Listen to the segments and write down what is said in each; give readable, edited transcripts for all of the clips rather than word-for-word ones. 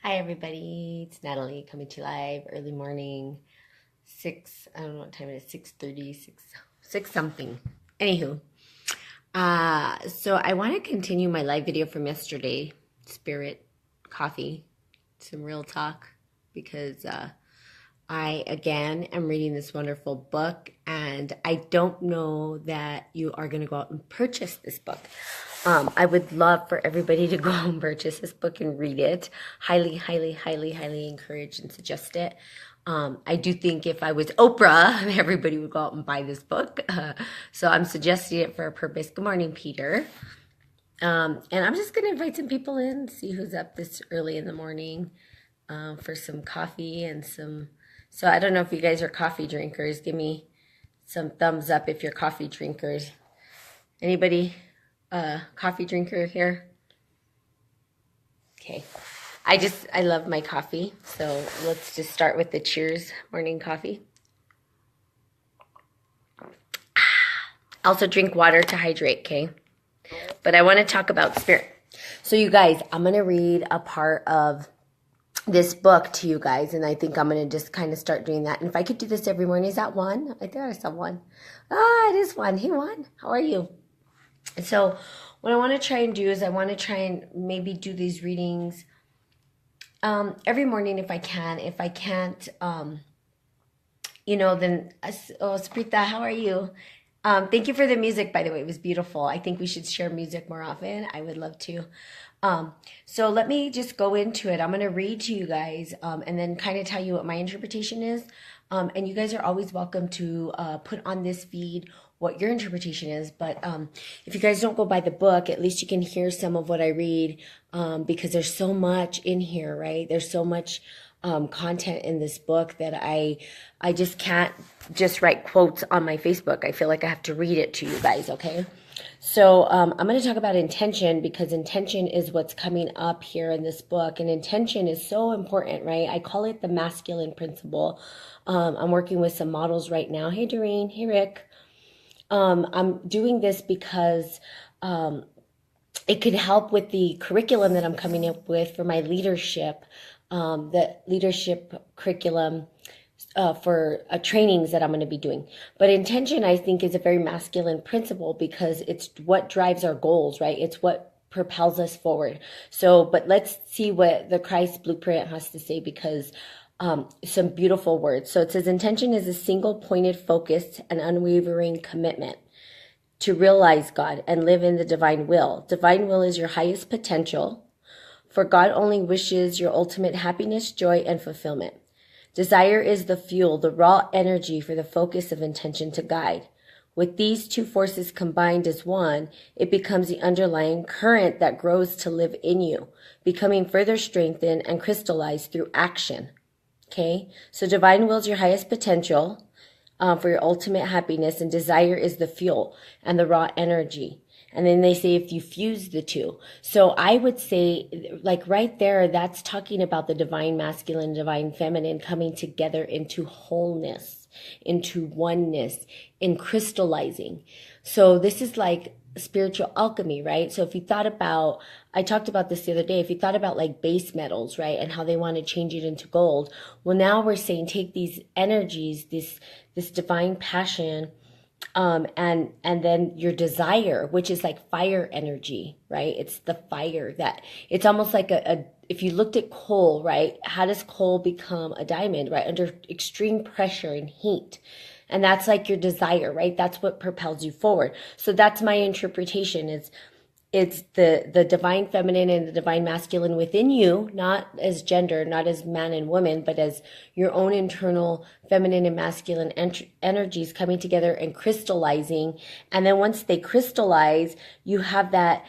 Hi everybody, it's Natalie coming to you live early morning, I don't know what time it is, 6:30, 6 something. Anywho, so I want to continue my live video from yesterday, Spirit Coffee, some real talk, because I again am reading this wonderful book, and I don't know that you are going to go out and purchase this book. I would love for everybody to go and purchase this book and read it. Highly, highly, highly, highly encourage and suggest it. I do think if I was Oprah, everybody would go out and buy this book. So I'm suggesting it for a purpose. Good morning, Peter. And I'm just going to invite some people in, see who's up this early in the morning for some coffee and some. So I don't know if you guys are coffee drinkers. Give me some thumbs up if you're coffee drinkers. Anybody? Coffee drinker here? Okay. I love my coffee. So let's just start with the cheers morning coffee. Also drink water to hydrate, okay? But I want to talk about spirit. So you guys, I'm going to read a part of this book to you guys, and I think I'm going to just kind of start doing that. And if I could do this every morning, is that one? I think I saw one. It is one. Hey, one. How are you? So what I want to try and do is I want to try and maybe do these readings every morning if I can. If I can't, then, Sprita, how are you? Thank you for the music, by the way. It was beautiful. I think we should share music more often. I would love to. So let me just go into it. I'm going to read to you guys and then kind of tell you what my interpretation is. And you guys are always welcome to put on this feed what your interpretation is. But if you guys don't go by the book, at least you can hear some of what I read because there's so much in here, right? There's so much content in this book that I just can't just write quotes on my Facebook. I feel like I have to read it to you guys, okay? So I'm going to talk about intention because intention is what's coming up here in this book. And intention is so important, right? I call it the masculine principle. I'm working with some models right now. Hey, Doreen. Hey, Rick. I'm doing this because it could help with the curriculum that I'm coming up with for my leadership, the leadership curriculum for trainings that I'm going to be doing. But intention, I think, is a very masculine principle because it's what drives our goals, right? It's what propels us forward. So, but let's see what the Christ blueprint has to say because some beautiful words. So it says intention is a single pointed focus and unwavering commitment to realize God and live in the divine will. Divine will is your highest potential, for God only wishes your ultimate happiness, joy, and fulfillment. Desire is the fuel, the raw energy for the focus of intention to guide. With these two forces combined as one, it becomes the underlying current that grows to live in you, becoming further strengthened and crystallized through action. Okay, so divine will is your highest potential for your ultimate happiness, and desire is the fuel and the raw energy. And then they say if you fuse the two. So I would say, like right there, that's talking about the divine masculine, divine feminine coming together into wholeness, into oneness, in crystallizing. So this is like spiritual alchemy, right? So if you thought about, I talked about this the other day, if you thought about like base metals, right, and how they want to change it into gold, well, now we're saying take these energies, this divine passion, and then your desire, which is like fire energy, right? It's the fire that it's almost like if you looked at coal, right? How does coal become a diamond, right? Under extreme pressure and heat. And that's like your desire, right? That's what propels you forward. So that's my interpretation is it's the divine feminine and the divine masculine within you, not as gender, not as man and woman, but as your own internal feminine and masculine energies coming together and crystallizing. And then once they crystallize, you have that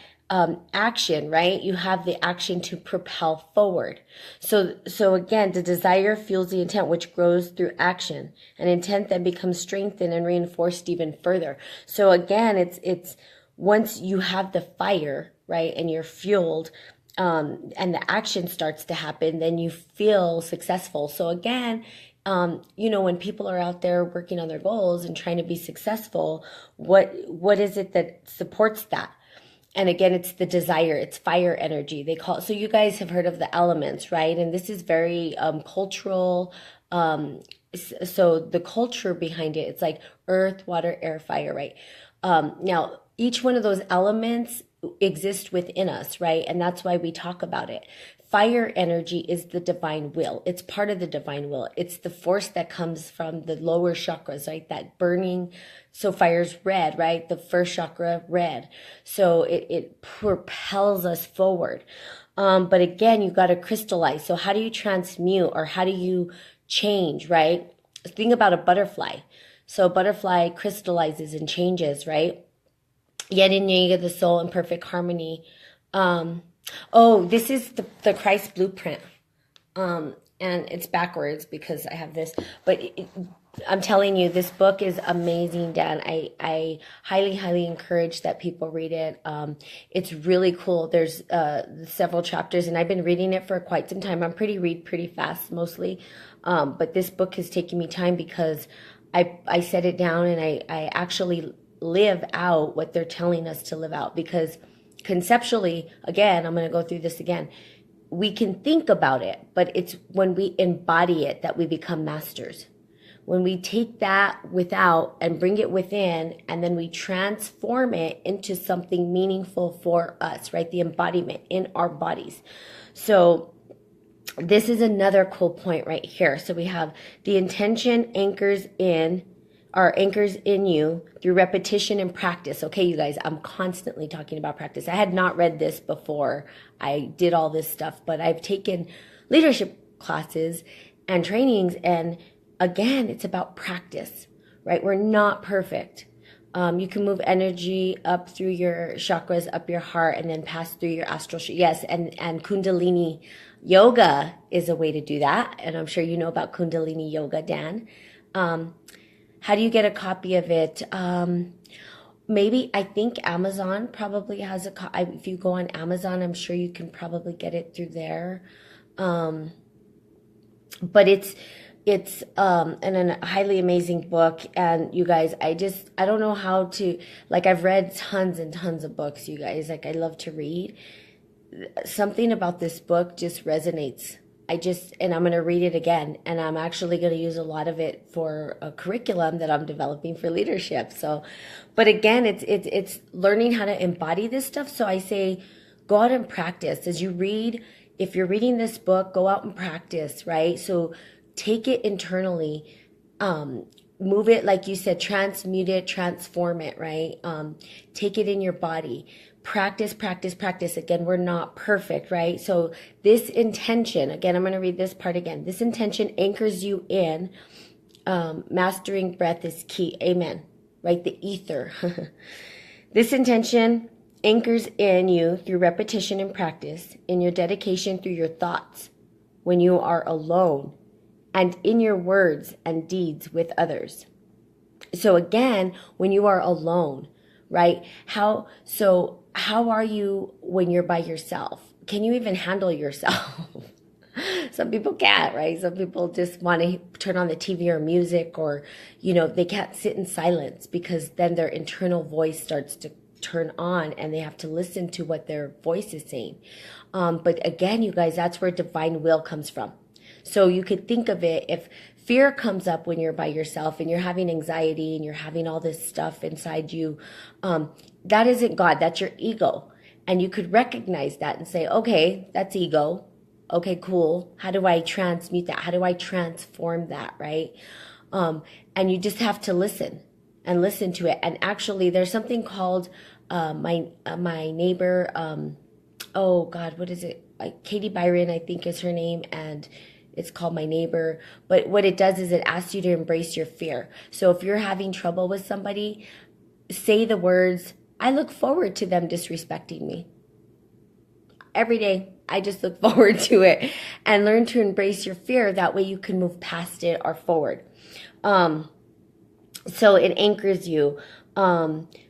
action, right? You have the action to propel forward. So again, the desire fuels the intent, which grows through action, and intent then becomes strengthened and reinforced even further. So again, it's once you have the fire, right, and you're fueled, and the action starts to happen, then you feel successful. So again, when people are out there working on their goals and trying to be successful, what is it that supports that? And again, it's the desire, it's fire energy. They call it, so you guys have heard of the elements, right? And this is very cultural. So the culture behind it, it's like earth, water, air, fire, right? Now, each one of those elements exist within us, right? And that's why we talk about it. Fire energy is the divine will. It's part of the divine will. It's the force that comes from the lower chakras, right? That burning. So fire's red, right? The first chakra, red. So it propels us forward. But again, you got to crystallize. So how do you transmute, or how do you change, right? Think about a butterfly. So a butterfly crystallizes and changes, right? Yin and yang of the soul in perfect harmony. Oh, this is the Christ blueprint. And it's backwards because I have this, but I'm telling you, this book is amazing, Dan. I highly, highly encourage that people read it. It's really cool. There's several chapters, and I've been reading it for quite some time. I'm read pretty fast mostly. But this book has taken me time because I set it down and I actually live out what they're telling us to live out, because conceptually, again, I'm going to go through this again. We can think about it, but it's when we embody it that we become masters. When we take that without and bring it within, and then we transform it into something meaningful for us, right? The embodiment in our bodies. So this is another cool point right here. So we have the intention anchors in you through repetition and practice. Okay, you guys, I'm constantly talking about practice. I had not read this before I did all this stuff, but I've taken leadership classes and trainings, and again, it's about practice, right? We're not perfect. You can move energy up through your chakras, up your heart, and then pass through your astral. Yes, and Kundalini yoga is a way to do that. And I'm sure you know about Kundalini yoga, Dan. How do you get a copy of it? Maybe, I think Amazon probably has if you go on Amazon, I'm sure you can probably get it through there. But it's a highly amazing book. And you guys, I don't know how to, like, I've read tons and tons of books, you guys. Like, I love to read. Something about this book just resonates. And I'm going to read it again, and I'm actually going to use a lot of it for a curriculum that I'm developing for leadership. So, but again, it's learning how to embody this stuff. So I say, go out and practice as you read. If you're reading this book, go out and practice, right? So take it internally, move it, like you said, transmute it, transform it, right? Take it in your body. Practice, practice, practice. Again, we're not perfect, right? So this intention, again, I'm going to read this part again. This intention anchors you in. Mastering breath is key. Amen. Right? The ether. This intention anchors in you through repetition and practice, in your dedication through your thoughts, when you are alone, and in your words and deeds with others. So again, when you are alone, right? How are you when you're by yourself? Can you even handle yourself? Some people can't, right? Some people just want to turn on the TV or music, or, they can't sit in silence, because then their internal voice starts to turn on and they have to listen to what their voice is saying. But again, you guys, that's where divine will comes from. So you could think of it, if fear comes up when you're by yourself and you're having anxiety and you're having all this stuff inside you, that isn't God, that's your ego. And you could recognize that and say, okay, that's ego. Okay, cool. How do I transmute that? How do I transform that, right? And you just have to listen to it. And actually, there's something called my neighbor, oh God, what is it? Katie Byron, I think is her name, and it's called My Neighbor. But what it does is it asks you to embrace your fear. So if you're having trouble with somebody, say the words, I look forward to them disrespecting me. Every day, I just look forward to it, and learn to embrace your fear. That way you can move past it or forward. So it anchors you.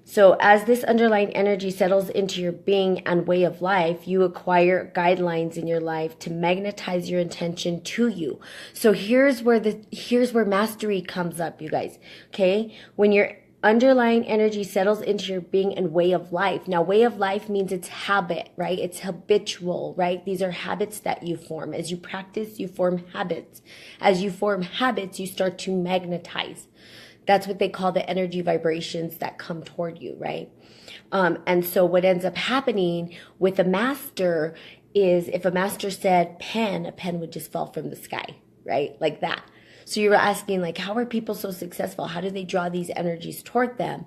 So as this underlying energy settles into your being and way of life, you acquire guidelines in your life to magnetize your intention to you. So here's where mastery comes up, you guys. Okay? When you're underlying energy settles into your being and way of life. Now, way of life means it's habit, right? It's habitual, right? These are habits that you form. As you practice, you form habits. As you form habits, you start to magnetize. That's what they call the energy vibrations that come toward you, right? And so what ends up happening with a master is if a master said pen, a pen would just fall from the sky, right? Like that. So you were asking, like, how are people so successful? How do they draw these energies toward them?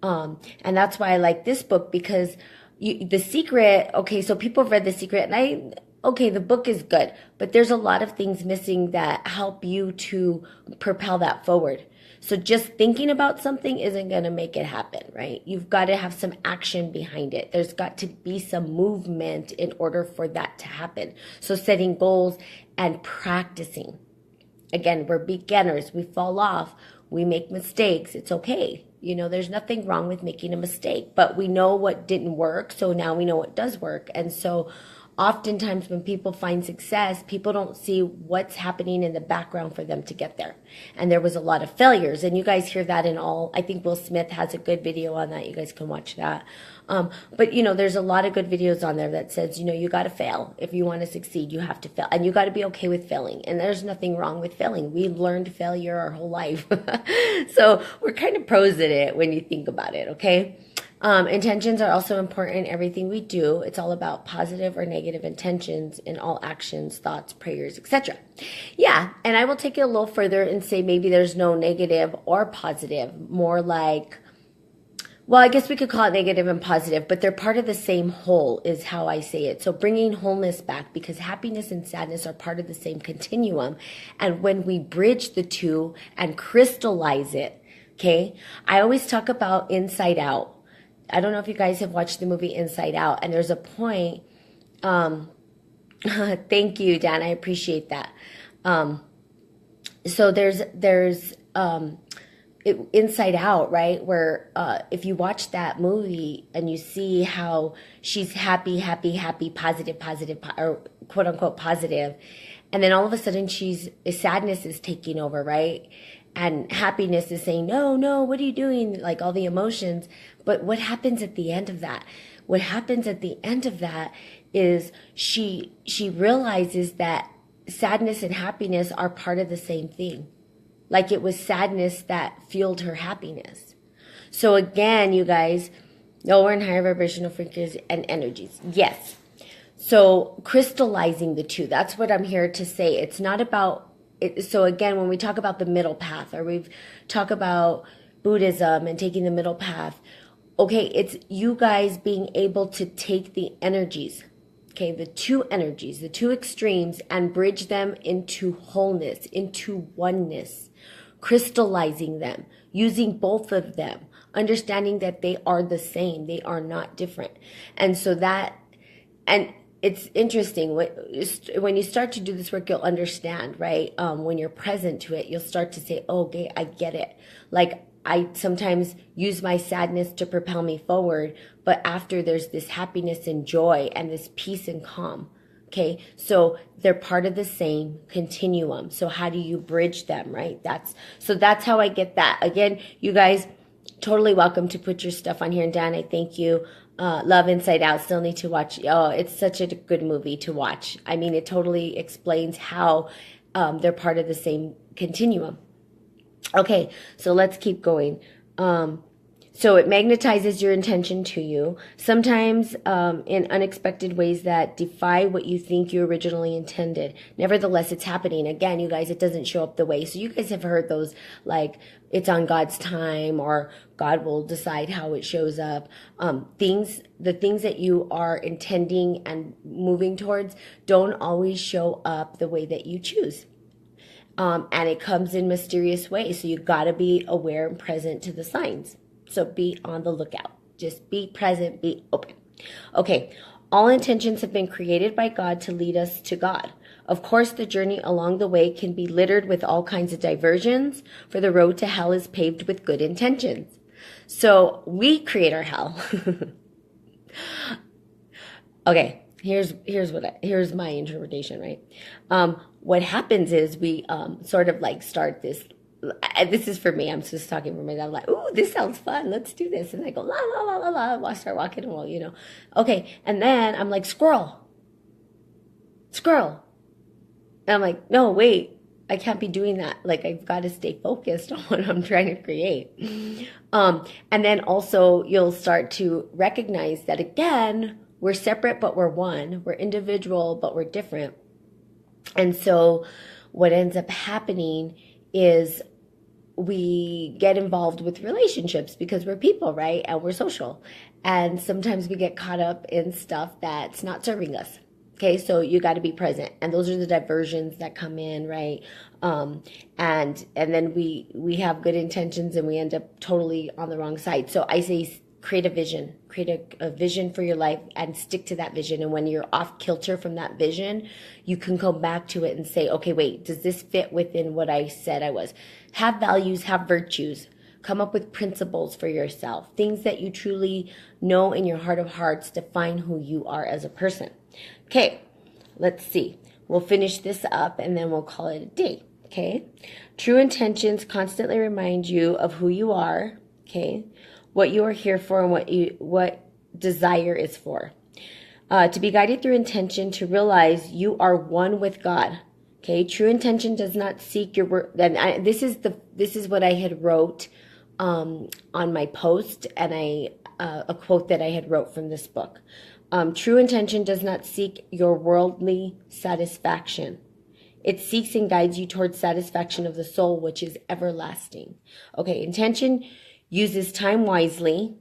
And that's why I like this book, because The Secret, okay, so people have read The Secret, and okay, the book is good, but there's a lot of things missing that help you to propel that forward. So just thinking about something isn't going to make it happen, right? You've got to have some action behind it. There's got to be some movement in order for that to happen. So setting goals and practicing. Again, we're beginners. We fall off. We make mistakes. It's okay. You know, there's nothing wrong with making a mistake, but we know what didn't work. So now we know what does work. And so oftentimes when people find success, people don't see what's happening in the background for them to get there. And there was a lot of failures. And you guys hear that in all, I think Will Smith has a good video on that. You guys can watch that. But, you know, there's a lot of good videos on there that says, you know, you got to fail. If you want to succeed, you have to fail. And you got to be okay with failing. And there's nothing wrong with failing. We've learned failure our whole life. So we're kind of pros at it when you think about it, okay? Intentions are also important in everything we do. It's all about positive or negative intentions in all actions, thoughts, prayers, etc. Yeah, and I will take it a little further and say maybe there's no negative or positive, more like, well, I guess we could call it negative and positive, but they're part of the same whole is how I say it. So bringing wholeness back, because happiness and sadness are part of the same continuum. And when we bridge the two and crystallize it, okay, I always talk about inside out. I don't know if you guys have watched the movie Inside Out, and there's a point, thank you, Dan, I appreciate that. So there's Inside Out, right? Where if you watch that movie and you see how she's happy, positive, or quote unquote positive, and then all of a sudden sadness is taking over, right? And happiness is saying, no, what are you doing? Like all the emotions. But what happens at the end of that? What happens at the end of that is she realizes that sadness and happiness are part of the same thing. Like it was sadness that fueled her happiness. So again, you guys, lower and higher vibrational frequencies and energies. Yes. So crystallizing the two, that's what I'm here to say. It's not about it. So again, when we talk about the middle path, or we've talked about Buddhism and taking the middle path, okay, it's you guys being able to take the energies, okay, the two energies, the two extremes, and bridge them into wholeness, into oneness, crystallizing them, using both of them, understanding that they are the same, they are not different. And so that, and it's interesting, when you start to do this work, you'll understand, right? When you're present to it, you'll start to say, oh, okay, I get it. Like, I sometimes use my sadness to propel me forward, but after there's this happiness and joy and this peace and calm. Okay, so they're part of the same continuum. So how do you bridge them, right? That's how I get that. Again, you guys, totally welcome to put your stuff on here. And Dan, I thank you. Love Inside Out, still need to watch. Oh, it's such a good movie to watch. I mean, it totally explains how they're part of the same continuum. Okay, so let's keep going. So it magnetizes your intention to you, sometimes in unexpected ways that defy what you think you originally intended. Nevertheless, it's happening. Again, you guys, it doesn't show up the way. So you guys have heard those, like, it's on God's time, or God will decide how it shows up. The things that you are intending and moving towards don't always show up the way that you choose. And it comes in mysterious ways. So you got to be aware and present to the signs. So be on the lookout. Just be present, be open. Okay, all intentions have been created by God to lead us to God. Of course, the journey along the way can be littered with all kinds of diversions, for the road to hell is paved with good intentions. So we create our hell. Okay, here's my interpretation, right? What happens is we sort of like start this this is for me. I'm just talking for myself. I'm like, ooh, this sounds fun. Let's do this. And I go, la, la, la, la, la. I start walking, well, you know. Okay. And then I'm like, squirrel. Squirrel. And I'm like, no, wait. I can't be doing that. Like, I've got to stay focused on what I'm trying to create. And then also you'll start to recognize that, again, we're separate, but we're one. We're individual, but we're different. And so what ends up happening is we get involved with relationships because we're people, right? And we're social. And sometimes we get caught up in stuff that's not serving us. Okay, so you got to be present, and those are the diversions that come in, right? And then we have good intentions, and we end up totally on the wrong side. So I say create a vision, create a vision for your life, and stick to that vision. And when you're off kilter from that vision, you can come back to it and say, okay, wait, does this fit within what I said I was? Have values, have virtues. Come up with principles for yourself, things that you truly know in your heart of hearts define who you are as a person. Okay, let's see. We'll finish this up and then we'll call it a day. Okay, true intentions constantly remind you of who you are. Okay, what you are here for and what desire is for. To be guided through intention, to realize you are one with God. Okay, true intention does not seek your word. And this is what I had wrote on my post, and a quote that I had wrote from this book. True intention does not seek your worldly satisfaction. It seeks and guides you towards satisfaction of the soul, which is everlasting. Okay, intention uses time wisely.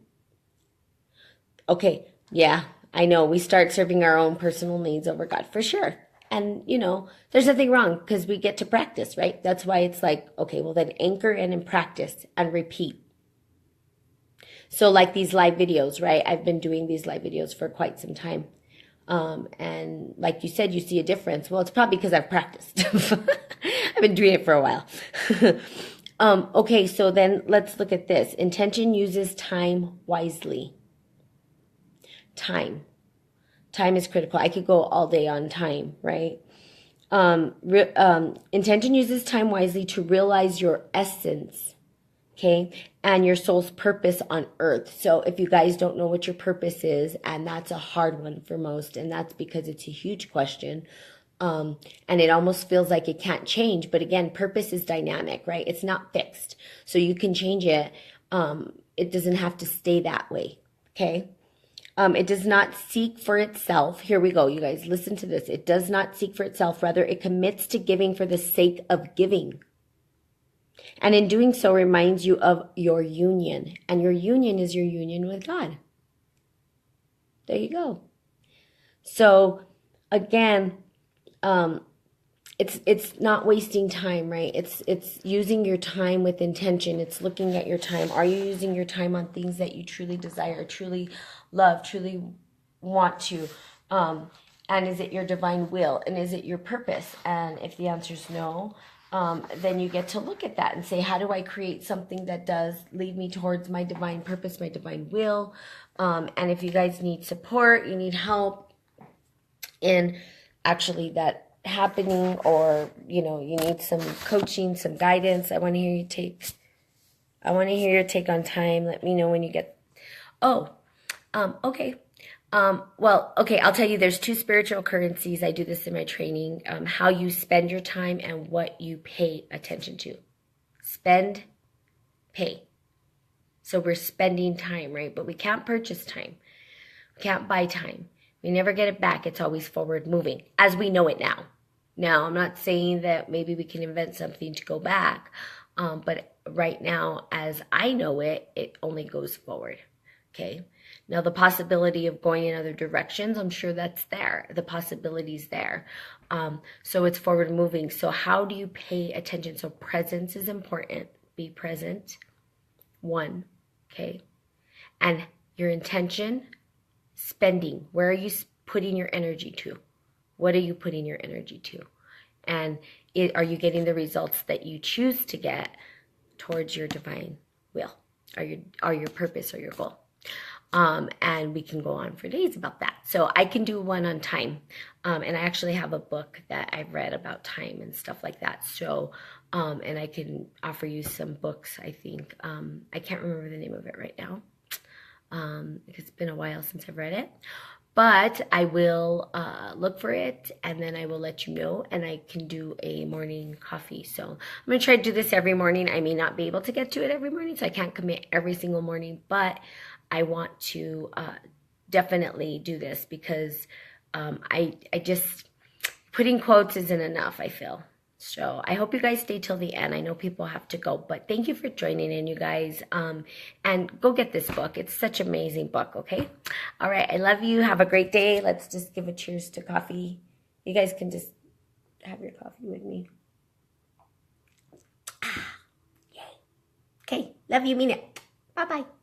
Okay, yeah, I know. We start serving our own personal needs over God, for sure. And, you know, there's nothing wrong because we get to practice, right? That's why it's like, okay, well then anchor in and practice and repeat. So like these live videos, right? I've been doing these live videos for quite some time. And like you said, you see a difference. Well, it's probably because I've practiced. I've been doing it for a while. Okay, so then let's look at this. Intention uses time wisely. Time. Time is critical. I could go all day on time, right? Intention uses time wisely to realize your essence. Okay, and your soul's purpose on earth. So if you guys don't know what your purpose is, and that's a hard one for most, and that's because it's a huge question, and it almost feels like it can't change. But again, purpose is dynamic, right? It's not fixed. So you can change it. It doesn't have to stay that way, okay? It does not seek for itself. Here we go, you guys. Listen to this. It does not seek for itself. Rather, it commits to giving for the sake of giving. And in doing so, reminds you of your union. And your union is your union with God. There you go. So, again, it's not wasting time, right? It's using your time with intention. It's looking at your time. Are you using your time on things that you truly desire, truly love, truly want to? And is it your divine will? And is it your purpose? And if the answer is no, then you get to look at that and say, how do I create something that does lead me towards my divine purpose, my divine will? And if you guys need support, you need help in actually that happening, or, you know, you need some coaching, some guidance, I want to hear your take. I want to hear your take on time. Let me know when you get, okay. Well, okay, I'll tell you, there's two spiritual currencies. I do this in my training. How you spend your time and what you pay attention to. Spend, pay. So we're spending time, right? But we can't purchase time. We can't buy time. We never get it back. It's always forward moving as we know it now. Now, I'm not saying that maybe we can invent something to go back. But right now, as I know it, it only goes forward. Okay. Now, the possibility of going in other directions, I'm sure that's there. The possibility's there. So it's forward moving. So how do you pay attention? So presence is important. Be present. One. Okay. And your intention, spending. Where are you putting your energy to? What are you putting your energy to? And are you getting the results that you choose to get towards your divine will, or your purpose or your goal? And we can go on for days about that. So I can do one on time. And I actually have a book that I've read about time and stuff like that. So, and I can offer you some books, I think. I can't remember the name of it right now. Because it's been a while since I've read it. But I will look for it, and then I will let you know, and I can do a morning coffee. So I'm going to try to do this every morning. I may not be able to get to it every morning, so I can't commit every single morning, but I want to definitely do this because I just, putting quotes isn't enough, I feel. So I hope you guys stay till the end. I know people have to go, but thank you for joining in, you guys. And go get this book. It's such an amazing book, okay? All right, I love you. Have a great day. Let's just give a cheers to coffee. You guys can just have your coffee with me. Yay. Okay, love you, mean it. Bye-bye.